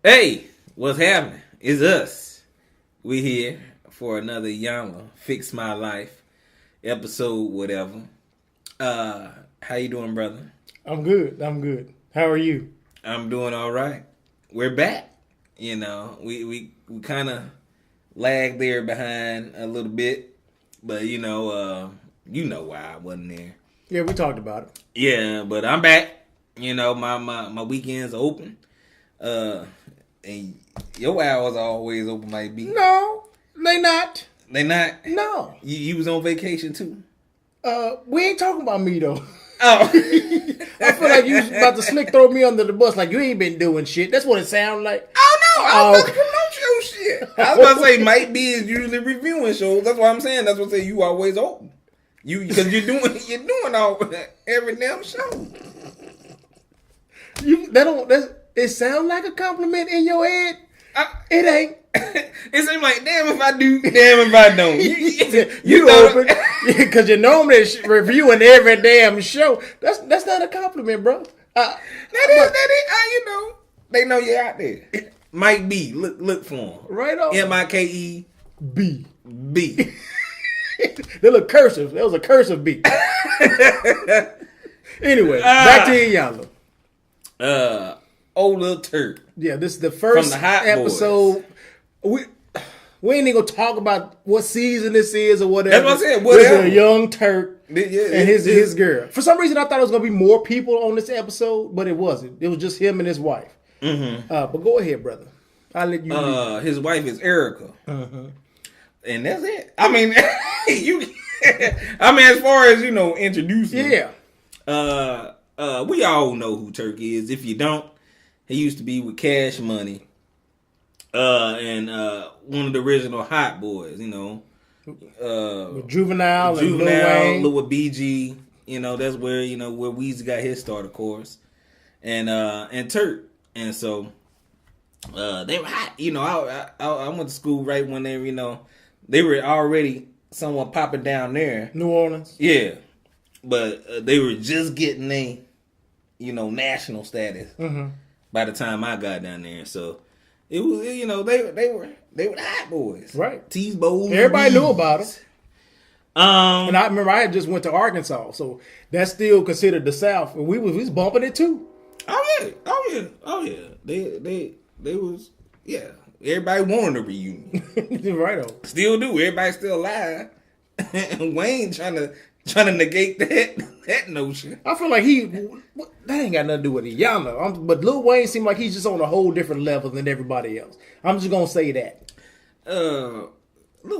Hey, what's happening? It's us. We here for another Iyanla Fix My Life episode, whatever. How you doing, brother? I'm good. How are you? I'm doing all right. We're back. You know, we kind of lagged there behind a little bit, but you know why I wasn't there. Yeah, we talked about it. Yeah, but I'm back. You know, my weekends are open. And your hours are always open, might be. No, they not. They not? No. You was on vacation too? We ain't talking about me though. Oh. I feel like you about to slick throw me under the bus like you ain't been doing shit. That's what it sounds like. Oh no, I was about to promote your shit. I was about to say might be is usually reviewing shows. That's what I'm saying. That's what I say you always open. Because you're doing all every damn show. It sounds like a compliment in your head. It ain't. It seems like damn if I do, damn if I don't. You open because you're normally reviewing every damn show. That's not a compliment, bro. That is. You know, they know you're out there. Mike B, look for him. Right on. MIKE B. They look cursive. That was a cursive B. Anyway, back to Iyanla. Old little Turk. Yeah, this is the first episode. We ain't even gonna talk about what season this is or whatever. That's what I said. Whatever. This is a young Turk and his girl. For some reason, I thought it was gonna be more people on this episode, but it wasn't. It was just him and his wife. Mm-hmm. But go ahead, brother. I'll let you. His wife is Erica, and that's it. I mean, as far as introducing. Yeah. We all know who Turk is. If you don't, he used to be with Cash Money. And one of the original Hot Boys, with Juvenile and Lil BG, that's where where Weezy got his start, of course, and Turk, and so they were hot. I went to school right when they were already somewhat popping down there, New Orleans. Yeah, but they were just getting a national status by the time I got down there, so. It was, they were the Hot Boys, right? T-Bows. Everybody knew about them. And I remember I had just went to Arkansas, so that's still considered the South, and we was bumping it too. Oh yeah. They was Everybody wanted a reunion, right on. Still do. Everybody still alive. And Wayne trying to negate that notion. I feel like that ain't got nothing to do with Iyanla. But Lil Wayne seemed like he's just on a whole different level than everybody else. I'm just gonna say that. Lil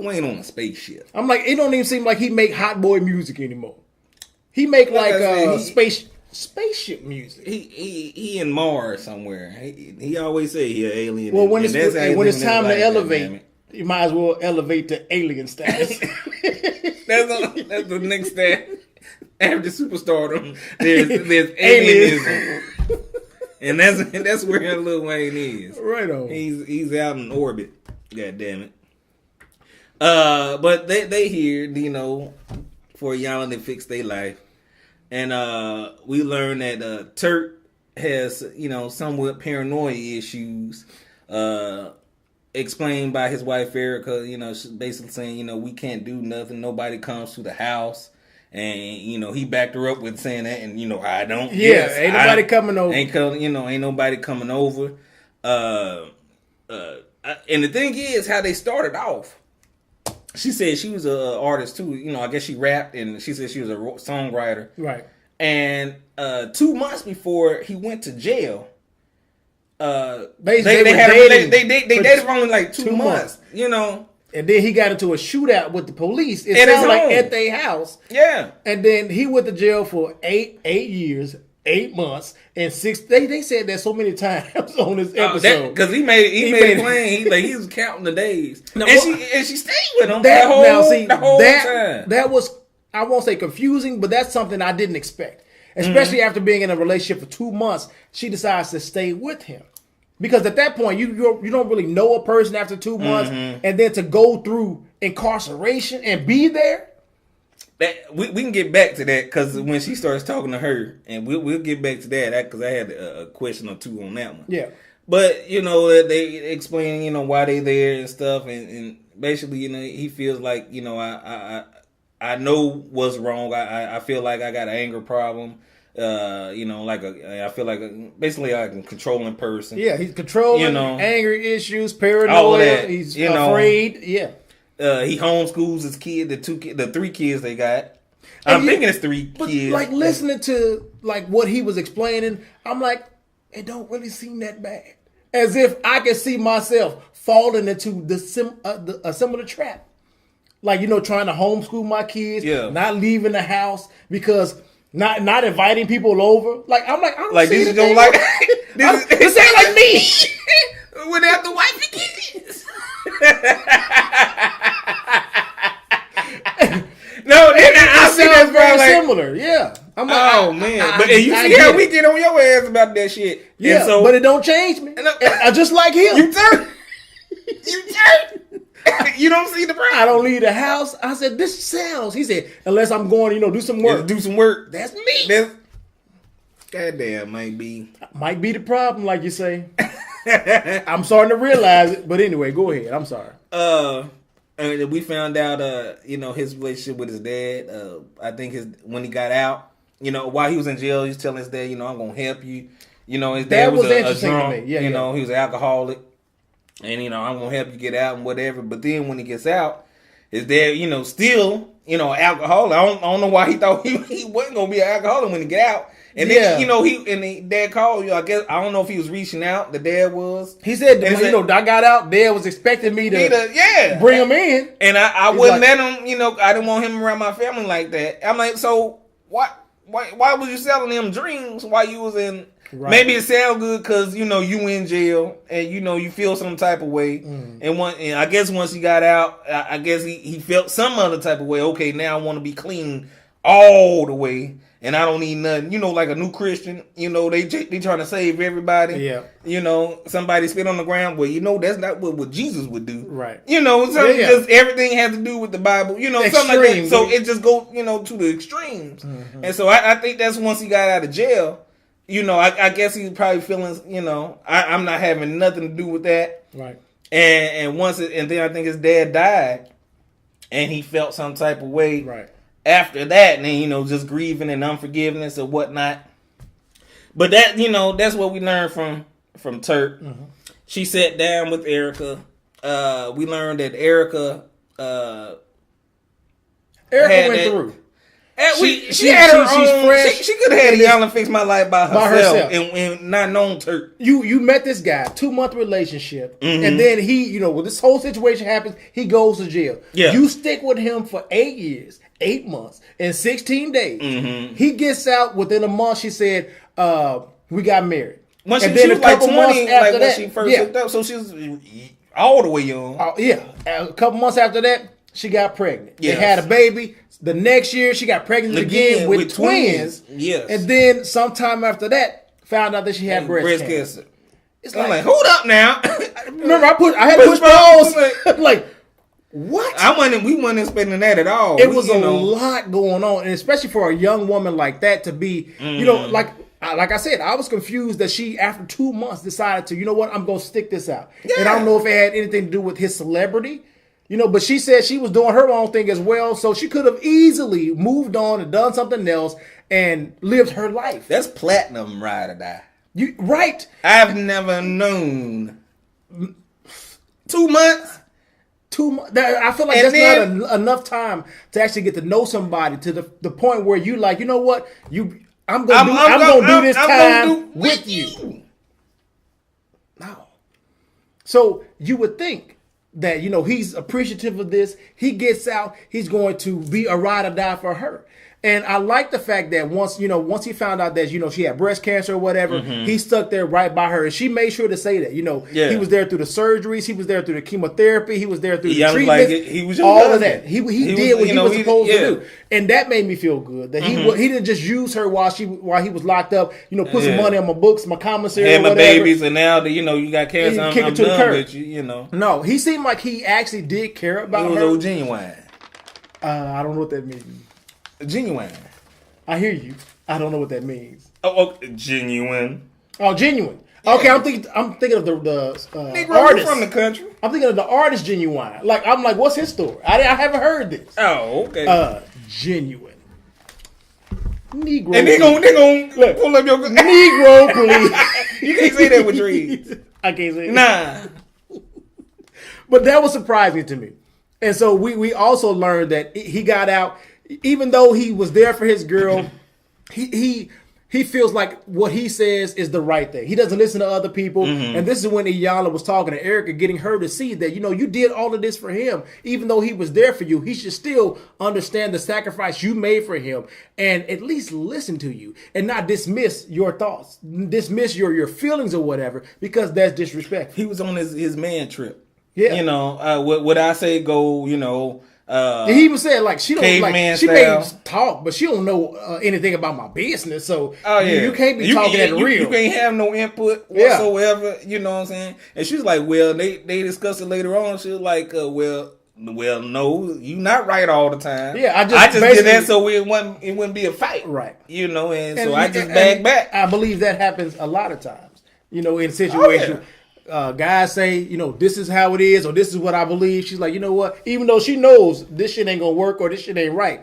Wayne on a spaceship. I'm like, it don't even seem like he make hot boy music anymore. He make spaceship music. He in Mars somewhere. He always say he an alien. Well, when it's time to elevate, you might as well elevate to alien status. That's the next step after superstardom. There's alienism, and that's where Lil Wayne is. Right on. He's out in orbit. God damn it. But they here, for Iyanla to fix their life, and we learned that Turk has somewhat paranoia issues. Explained by his wife Erica, basically saying, we can't do nothing. Nobody comes to the house, and he backed her up with saying that, and I don't. Yeah, yes, ain't nobody coming over. Ain't nobody coming over. And the thing is, how they started off. She said she was an artist too. I guess she rapped, and she said she was a songwriter. Right. And 2 months before he went to jail. They dated for only like 2 months, And then he got into a shootout with the police. It sounded like at their house. Yeah. And then he went to jail for 8 years, 8 months, and 6. They said that so many times on this episode because he made it plain. He was counting the days, and she stayed with him the whole time. That was, I won't say confusing, but that's something I didn't expect. Especially after being in a relationship for 2 months, she decides to stay with him. Because at that point, you don't really know a person after 2 months, and then to go through incarceration and be there. That we can get back to that because when she starts talking to her, and we'll get back to that because I had a question or two on that one. Yeah, But you know, they explain, you know, why they there and stuff, and basically, you know, he feels like, you know, I know what's wrong. I feel like I got an anger problem. You know, I feel like basically like a controlling person. Yeah, he's controlling, you know, anger issues, paranoia. He's afraid. Yeah. He homeschools his kid, the 3 kids they got. I'm thinking it's 3 kids. Like listening to like what he was explaining, I'm like, it don't really seem that bad. As if I could see myself falling into a similar trap. Like, you know, trying to homeschool my kids, not leaving the house because not inviting people over. Like, I'm like, I don't like see this don't like this ain't like me. Without the wife and kids. No, I see that very similar. Yeah. I'm like, oh man, but you see how we get on your ass about that shit. Yeah, so, but it don't change me. I just like him. You turn. You don't see the problem. I don't leave the house. I said, this sells. He said, unless I'm going, you know, do some work. Do some work. That's me. Goddamn, might be the problem, like you say. I'm starting to realize it, but anyway, go ahead. I'm sorry. And we found out, you know, his relationship with his dad. I think when he got out, you know, while he was in jail, he was telling his dad, you know, I'm gonna help you. You know, his dad was a drunk. To me. Yeah, you know, he was an alcoholic, and you know, I'm gonna help you get out and whatever. But then when he gets out, his dad, you know, still, you know, alcoholic. I don't know why he thought he wasn't gonna be an alcoholic when he get out. And then, you know, dad called you. I guess I don't know if he was reaching out. The dad was. He said, you know, I got out. Dad was expecting me to bring him in, and I wouldn't let him. You know, I didn't want him around my family like that. I'm like, so why was you selling them dreams while you was in? Right. Maybe it sounds good because, you know, you in jail and, you know, you feel some type of way. And I guess once he got out, I guess he felt some other type of way. Okay, now I want to be clean all the way. And I don't need nothing. You know, like a new Christian, you know, they trying to save everybody. Yeah. You know, somebody spit on the ground. Well, you know, that's not what Jesus would do. Right. You know, just everything has to do with the Bible. You know, something like that. So it just goes, you know, to the extremes. Mm-hmm. And so I think that's once he got out of jail. You know, I guess he's probably feeling, you know, I'm not having nothing to do with that. Right. And then I think his dad died, and he felt some type of way. Right. After that, and then, you know, just grieving and unforgiveness and whatnot. But that, you know, that's what we learned from Turk. Mm-hmm. She sat down with Erica. We learned that Erica went through. She had her own. She could have had Iyanla fix my life by herself. And not known Turk. You met this guy, 2-month relationship, and then he, you know, when this whole situation happens, he goes to jail. Yeah. You stick with him for 8 years, 8 months, and 16 days. Mm-hmm. He gets out within a month. She said, "We got married." When she was like 20, like when she first hooked up, so she was all the way young. A couple months after that, she got pregnant. Yes. They had a baby. The next year, she got pregnant again with twins. Yes. And then sometime after that, found out that she had breast cancer. It's like, hold up now. Remember, I had to push pause. Like, what? We wasn't expecting that at all. It was a lot going on, and especially for a young woman like that to be, you know, like I said, I was confused that she, after 2 months, decided to, you know what, I'm going to stick this out. Yeah. And I don't know if it had anything to do with his celebrity. You know, but she said she was doing her own thing as well, so she could have easily moved on and done something else and lived her life. That's platinum ride or die. Right. I've never known 2 months. 2 months. I feel like and that's not enough time to actually get to know somebody to the point where you like, you know what, I'm gonna do this time with you. No. So you would think that, you know, he's appreciative of this. He gets out, he's going to be a ride or die for her. And I like the fact that once he found out that, you know, she had breast cancer or whatever, he stuck there right by her. And she made sure to say that, you know, he was there through the surgeries, he was there through the chemotherapy, he was there through the treatment, he was all of that. He did what he was supposed to do. And that made me feel good that he didn't just use her while he was locked up, you know, put some money on my books, my commissary, and my babies, and now that, you know, you got cancer, I'm done with you, you know. No, he seemed like he actually did care about her. It was old genuine. I don't know what that means. Genuine. I hear you. I don't know what that means. Oh, genuine. Oh, genuine. Okay, I'm thinking of the Negro artist from the country. I'm thinking of the artist Genuine. Like I'm like, what's his story? I haven't heard this. Oh, okay. Genuine. Negro. And they gonna pull up your Negro, please. You can't say that with dreads. I can't say that. Nah. But that was surprising to me. And so we also learned that he got out, even though he was there for his girl, he feels like what he says is the right thing. He doesn't listen to other people. And this is when Iyanla was talking to Erica, getting her to see that, you did all of this for him. Even though he was there for you, he should still understand the sacrifice you made for him and at least listen to you and not dismiss your thoughts, dismiss your feelings or whatever, because that's disrespectful. He was on his man trip. Yeah. What I say go, he even said like she don't like she style. may talk, but she don't know anything about my business. So oh, yeah. you can't be talking at real. You can't have no input whatsoever. You know what I'm saying? And she was like, well, they discussed it later on. She was like, well, no, you not right all the time. Yeah, I just did that so it wouldn't be a fight, right? And so I just back back. I believe that happens a lot of times. In situations. Oh, yeah. Guys say, this is how it is, or this is what I believe. She's like, you know what? Even though she knows this shit ain't gonna work or this shit ain't right.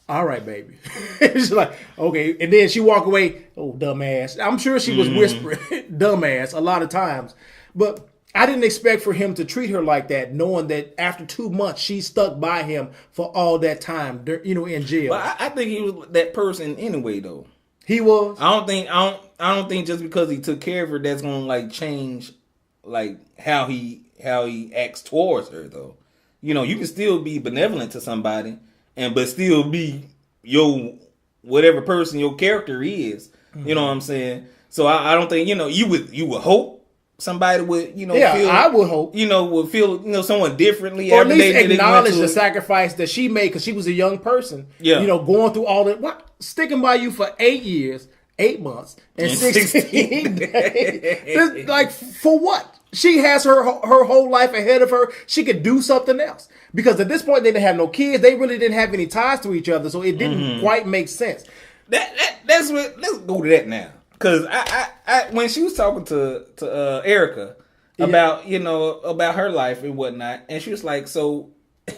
All right, baby. She's like, okay. And then she walk away. Oh, dumbass. I'm sure she was whispering dumbass a lot of times. But I didn't expect for him to treat her like that, knowing that after 2 months, she stuck by him for all that time, in jail. But I think he was that person anyway, though. He was? I don't think just because he took care of her, that's gonna change how he acts towards her, though. You can still be benevolent to somebody but still be your whatever person your character is. You know what I'm saying? So I don't think you would hope somebody would feel, I would hope would feel someone differently, or at least acknowledge the sacrifice that she made because she was a young person. Yeah, going through all that, sticking by you for 8 years, 8 months, and 16 days. Like, for what? She has her whole life ahead of her. She could do something else. Because at this point, they didn't have no kids. They really didn't have any ties to each other. So it didn't quite make sense. That's what. Let's go to that now. Because I when she was talking to Erica about, about her life and whatnot. And she was like, so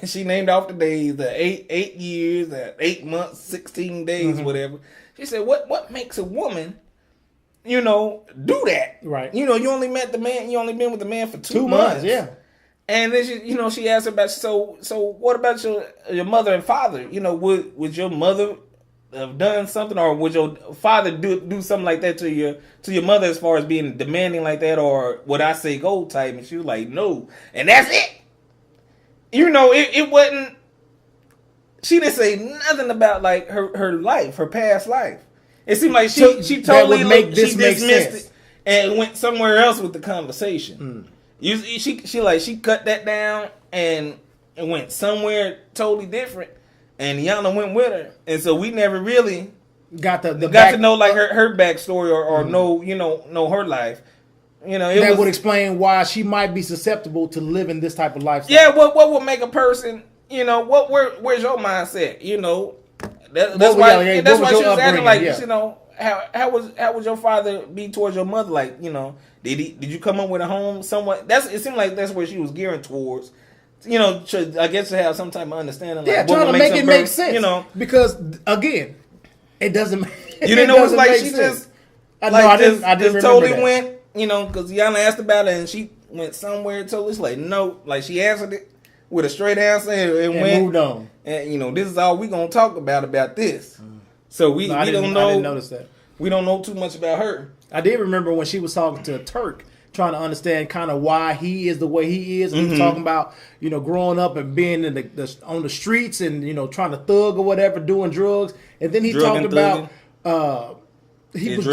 she named off the days, the 8 years, the 8 months, 16 days, whatever. She said, what makes a woman, do that? Right. You only met the man, you only been with the man for 2 months. Yeah. And then she asked her about, so what about your mother and father? Would your mother have done something, or would your father do something like that to your mother as far as being demanding like that, or what I say go type? And she was like, no. And that's it. It wasn't. She didn't say nothing about her life, her past life. It seemed like she totally dismissed it and went somewhere else with the conversation. She cut that down and went somewhere totally different, and Iyanla went with her, and so we never really got to know her backstory or know her life. That would explain why she might be susceptible to living this type of lifestyle. Yeah, what would make a person, where's your mindset? That's why she was acting like, how was your father be towards your mother? Like, did you come up with a home somewhat? It seemed like that's where she was gearing towards. I guess to have some type of understanding. Yeah, trying to make it make sense. Because again, it doesn't. You didn't know it's like she just. I didn't totally that. Went. Because Iyanla asked about it and she went somewhere totally. It's like no, like she answered it with a straight answer and went moved on. And this is all we gonna talk about this. So we don't know. I didn't notice that. We don't know too much about her. I did remember when she was talking to Turk, trying to understand kind of why he is the way he is. He was talking about growing up and being in on the streets and trying to thug or whatever, doing drugs, and then he talked about his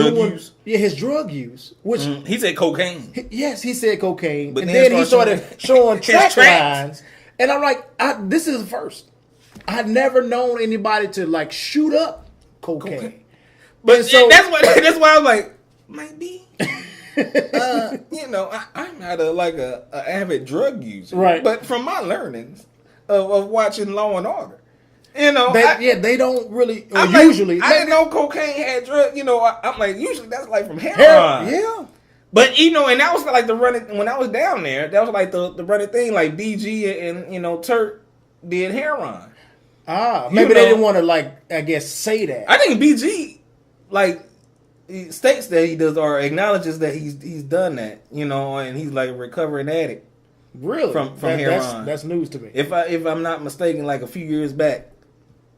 drug use, which he said cocaine. Yes, he said cocaine, but and then he started showing track lines, and I'm like, this is the first. I've never known anybody to shoot up cocaine. But so that's why I was like, might be. I'm not a avid drug user, right? But from my learnings of watching Law and Order, they don't really. Usually, I didn't know cocaine had drugs. I'm like, usually that's from heroin. Yeah. But and that was like the running when I was down there. That was like the running thing. Like BG and Turk did heroin. Maybe they didn't want to I guess say that. I think BG he states that he does or acknowledges that he's done that. And he's like a recovering addict. Really? From heroin. That's news to me. If I'm not mistaken, like a few years back,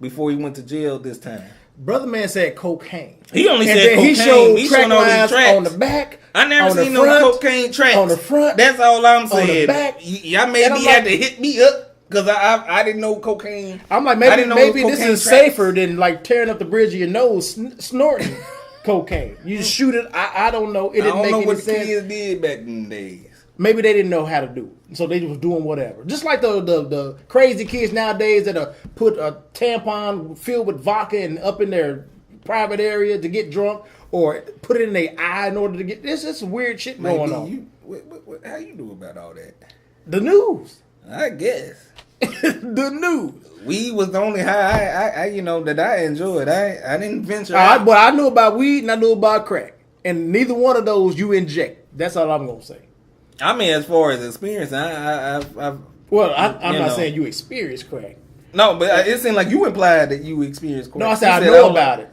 before he went to jail this time. Brother man said cocaine. He only said cocaine. He showed track lines on the back. I never seen no cocaine tracks. On the front. That's all I'm saying. On the back. Y'all maybe had to hit me up because I didn't know cocaine. I'm like, maybe this is safer than like tearing up the bridge of your nose, snorting cocaine. You just shoot it. I don't know. It didn't make any sense. I don't know what the kids did back in the days. Maybe they didn't know how to do it, so they was doing whatever. Just like the crazy kids nowadays that put a tampon filled with vodka and up in their private area to get drunk, or put it in their eye in order to get. There's just weird shit going on. How you do about all that? The news, I guess. The news. Weed was the only high that I enjoyed. I didn't venture out. But I knew about weed and I knew about crack, and neither one of those you inject. That's all I'm gonna say. I mean, as far as experience, I'm not saying you experienced crack. No, but it seemed like you implied that you experienced crack. No, I said I know about it.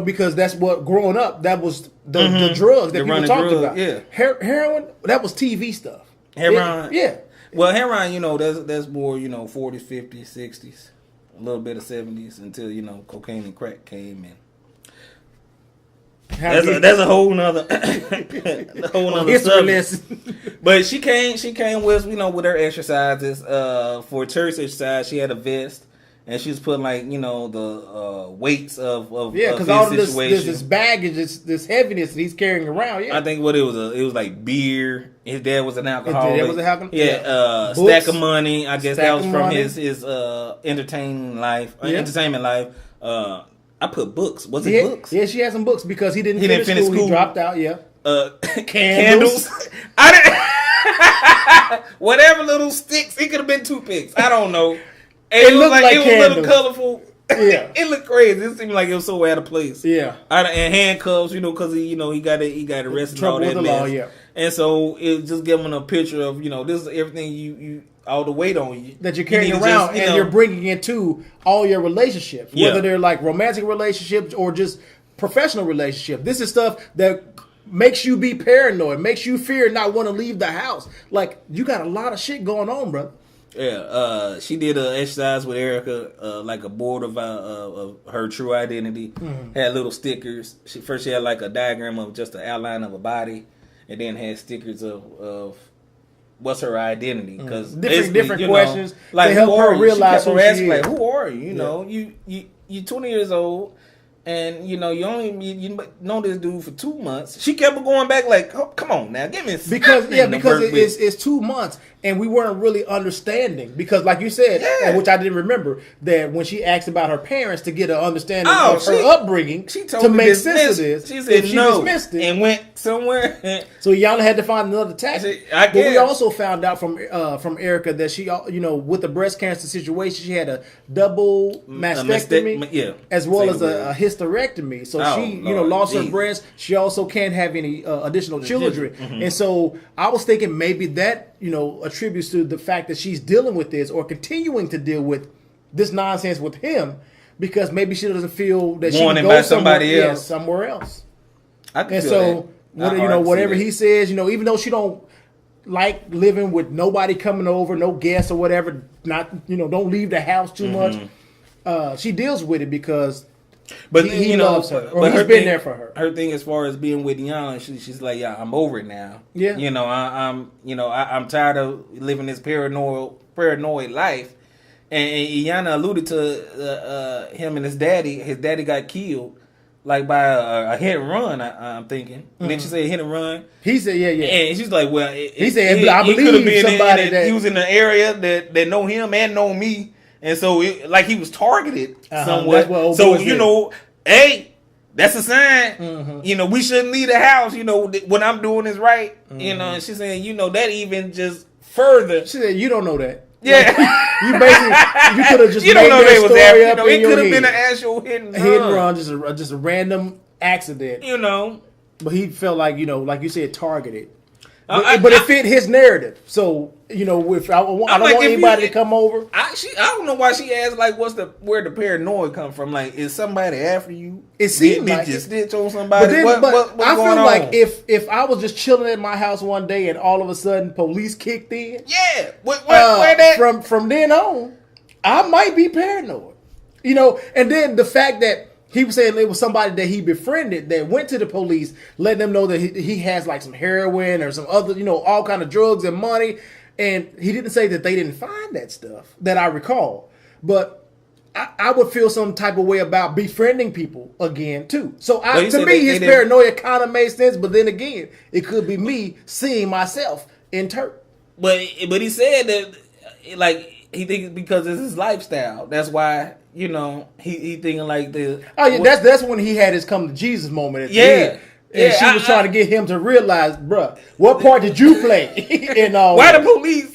Because that's what growing up. That was the drugs that people talked about. Yeah, heroin. That was TV stuff. Heroin. Yeah. Well, heroin, that's more 40s, 50s, 60s, a little bit of 70s until cocaine and crack came in. That's a whole nother subject. But she came with with her exercises. For church exercise, she had a vest, and she was putting the weights of because all of this baggage, this heaviness that he's carrying around. Yeah, I think it was like beer. His dad was an alcoholic. His dad was an alcoholic. Yeah, stack of money. I guess that was from his entertainment life. I put books. Was it books? Yeah, she had some books because he didn't finish school. He dropped out. Yeah. Candles. I didn't. Whatever little sticks. It could have been toothpicks. I don't know. It looked like it was a little colorful. Yeah. It looked crazy. It seemed like it was so out of place. Yeah. And handcuffs, because he got arrested and all that mess. Law, yeah. And so it just giving a picture of this is everything you all the weight on you that you're carrying around, and you're bringing into all your relationships, whether they're like romantic relationships or just professional relationships. This is stuff that makes you be paranoid, makes you fear and not want to leave the house. Like, you got a lot of shit going on, brother. Yeah, she did an exercise with Erica, like a board of her true identity. Mm-hmm. Had little stickers. She had like a diagram of just the outline of a body, and then had stickers of what's her identity, because different questions like to help her realize who she is. Like, who are you? You 20 years old, and you know this dude for 2 months. She kept going back like, oh, come on now, give me because it's 2 months. And we weren't really understanding because, like you said, and which I didn't remember, that when she asked about her parents to get an understanding of her upbringing, she told to make sense of this, she said no, dismissed it and went somewhere. So Iyanla had to find another tactic. But we also found out from Erica that she, with the breast cancer situation, she had a double mastectomy, as well as a hysterectomy. So she, lost her breast. She also can't have any additional children, and so I was thinking maybe that attributes to the fact that she's dealing with this or continuing to deal with this nonsense with him because maybe she doesn't feel that she can go somewhere else. And so, whatever he says, even though she don't like living with nobody coming over, no guests or whatever, not don't leave the house too much. She deals with it because. But he loves her, or he's been there for her. Her thing, as far as being with Iyanla, she's like, yeah, I'm over it now. Yeah, I'm tired of living this paranoid life. And Iyanla alluded to him and his daddy. His daddy got killed, like by a hit and run. I'm thinking. And then she said hit and run. He said, yeah. And she's like, well, he said, I believe somebody that he was in an area that know him and know me. And so, he was targeted somewhat. So, hey, that's a sign. Mm-hmm. We shouldn't leave the house. What I'm doing is right. Mm-hmm. And she's saying, that even just further. She said, you don't know that. Yeah. You could have just made that story up in your head. It could have been an actual hit and run. Just a random accident. But he felt like, like you said, targeted. But it fit his narrative. So, if I don't want anybody to come over. I don't know why she asked, like, where the paranoia come from? Like, is somebody after you? It seemed did like you snitch on somebody? But what's I feel going like on? if I was just chilling at my house one day and all of a sudden police kicked in. Yeah. Where that? From then on, I might be paranoid. And then the fact that he was saying it was somebody that he befriended that went to the police, letting them know that he has like some heroin or some other, all kind of drugs and money. And he didn't say that they didn't find that stuff that I recall. But I would feel some type of way about befriending people again, too. So to me, his paranoia kind of made sense. But then again, it could be me seeing myself in Turk. But he said that, like, he thinks because it's his lifestyle. That's why, he thinking like the... Oh, yeah, that's when he had his come to Jesus moment at the end. And she was trying to get him to realize, bruh, what part did you play in all why the police,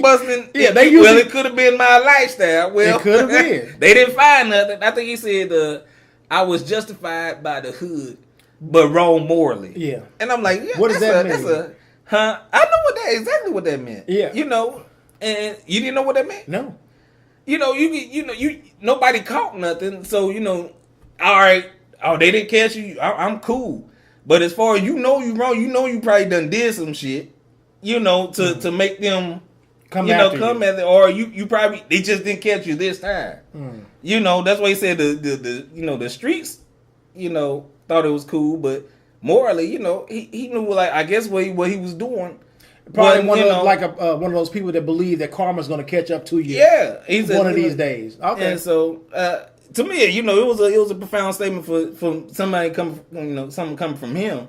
busting? Yeah, it could have been my lifestyle. Well, it could have been. They didn't find nothing. I think he said, I was justified by the hood, but wrong morally. Yeah. And I'm like, yeah, what does that mean? I know exactly what that meant. Yeah. And you didn't know what that meant? No. Nobody caught nothing. So, all right. Oh, they didn't catch you. I'm cool. But as far as you wrong, you probably done did some shit, to make them come at it, or you probably they just didn't catch you this time. That's why he said the streets, thought it was cool, but morally, he knew, like, I guess what he was doing. Probably one of those people that believe that karma's going to catch up to you. Yeah, one of these days. Okay, and so. To me, it was a profound statement for somebody something coming from him,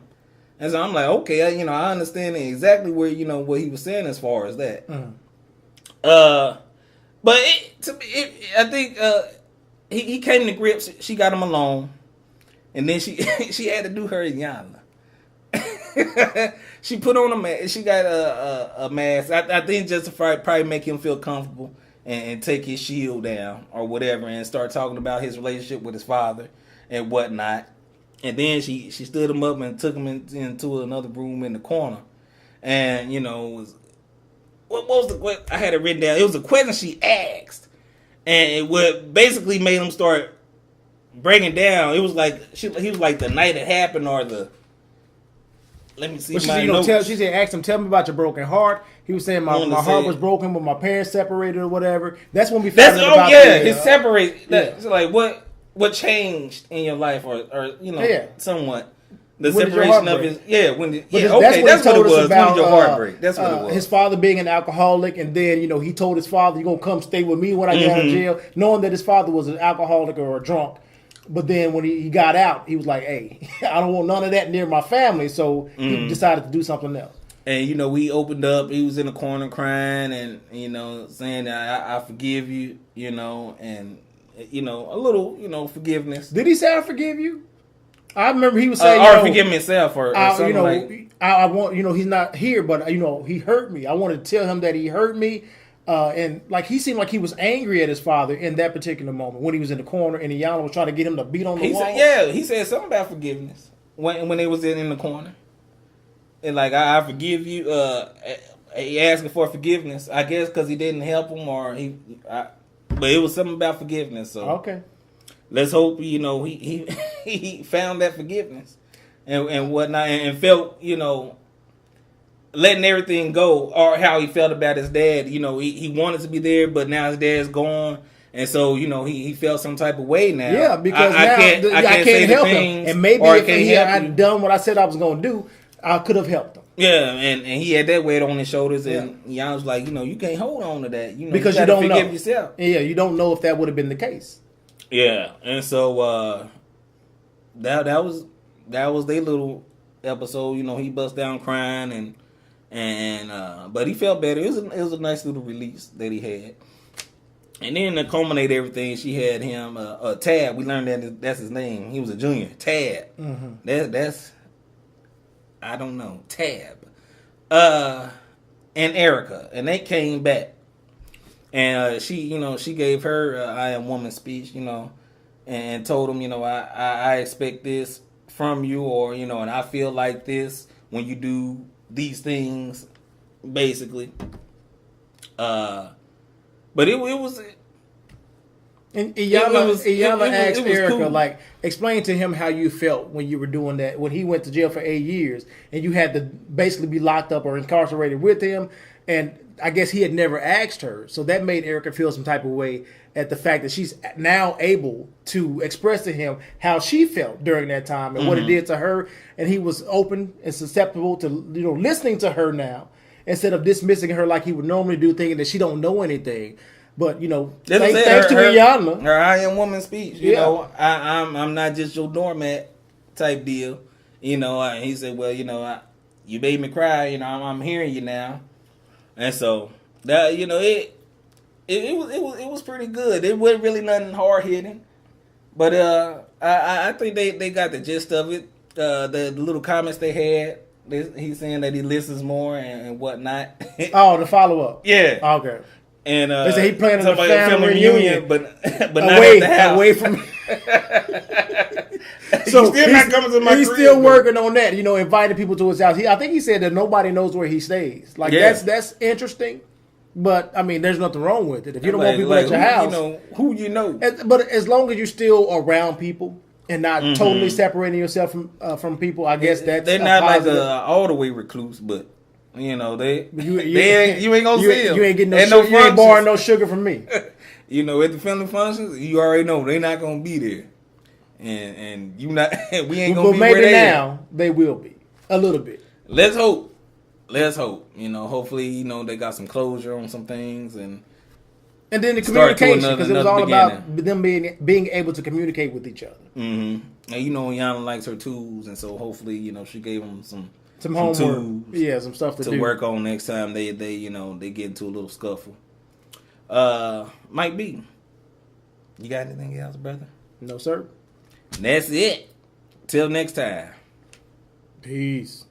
and so I'm like, okay, I understand exactly where what he was saying as far as that. But I think he came to grips. She got him alone, and then she had to do her Iyanla. She put on a mask. She got a mask. I think just to probably make him feel comfortable. And take his shield down or whatever, and start talking about his relationship with his father and whatnot. And then she stood him up and took him into another room in the corner. And what was the question? I had it written down. It was a question she asked, and it would basically made him start breaking down. It was like he was like the night it happened, or the. Let me see. She said, "Ask him, tell me about your broken heart." He was saying, "My heart was broken when my parents separated or whatever." That's when we found out about his separate. Yeah. So like, what changed in your life, or somewhat the when separation of his. Yeah, when did, yeah, okay, that's what it was. About, when did your heart break? That's what it was. His father being an alcoholic, and then he told his father, "You're gonna come stay with me when I get out of jail," knowing that his father was an alcoholic or a drunk. But then when he got out, he was like, "Hey, I don't want none of that near my family." So he decided to do something else. And we opened up. He was in the corner crying, and saying that I forgive you, and a little forgiveness. Did he say I forgive you? I remember he was saying, or forgive himself, or something like. I want he's not here, but he hurt me. I wanted to tell him that he hurt me. And like he seemed like he was angry at his father in that particular moment when he was in the corner and Iyanla was trying to get him to beat on the wall. He said something about forgiveness when they was in the corner, and like I forgive you. He asking for forgiveness, I guess, because he didn't help him, but it was something about forgiveness. So okay, let's hope he found that forgiveness and whatnot, and felt letting everything go, or how he felt about his dad. He wanted to be there, but now his dad's gone, and so he felt some type of way now. Yeah, because I can't help him. And maybe if he had done what I said I was going to do, I could have helped him. Yeah, and he had that weight on his shoulders, and Jan was like, you can't hold on to that, because you don't forgive know yourself. Yeah, you don't know if that would have been the case. Yeah, and so that was their little episode. He bust down crying and but he felt better. It was a nice little release that he had. And then to culminate everything, she had him Tad. We learned that's his name. He was a junior. Tad. Mm-hmm. That's I don't know. Tab. And Erica, and they came back, and she gave her I Am Woman speech, and told him, I expect this from you, or and I feel like this when you do these things, basically. But it was. And Iyanla asked Erica, cool. like, explain to him how you felt when you were doing that, when he went to jail for 8 years, and you had to basically be locked up or incarcerated with him. And I guess he had never asked her. So that made Erica feel some type of way at the fact that she's now able to express to him how she felt during that time and what it did to her. And he was open and susceptible to, listening to her now instead of dismissing her like he would normally do, thinking that she don't know anything. But thanks to Iyanla, her I am woman speech. You know, I'm not just your doormat type deal. He said, well, you made me cry. I'm hearing you now, and so that it was pretty good. It wasn't really nothing hard hitting, but I think they got the gist of it. The little comments they had. He's saying that he listens more and whatnot. Oh, the follow up. Yeah. Okay. And they say he planning a family reunion, but not at the house. Away from. So he's still not coming to my crib. He's still working on that. Inviting people to his house. I think he said that nobody knows where he stays. Like that's interesting. But I mean, there's nothing wrong with it. If you don't want people at your house, who you know. But as long as you're still around people and not totally separating yourself from people, I guess they're not like all the way recluse, but. You ain't gonna see them. You ain't getting no sugar. You ain't borrowing no sugar from me. At the family functions, you already know they're not gonna be there, and you not. We ain't gonna be maybe where they now at. They will be a little bit. Let's hope. Hopefully, they got some closure on some things, and then the communication, because it was all about them being able to communicate with each other. Mm-hmm. And Iyanla likes her tools, and so hopefully, she gave them some homework, tools, some stuff to do. work on next time they get into a little scuffle. Might be. You got anything else, brother? No, sir. And that's it. Till next time. Peace.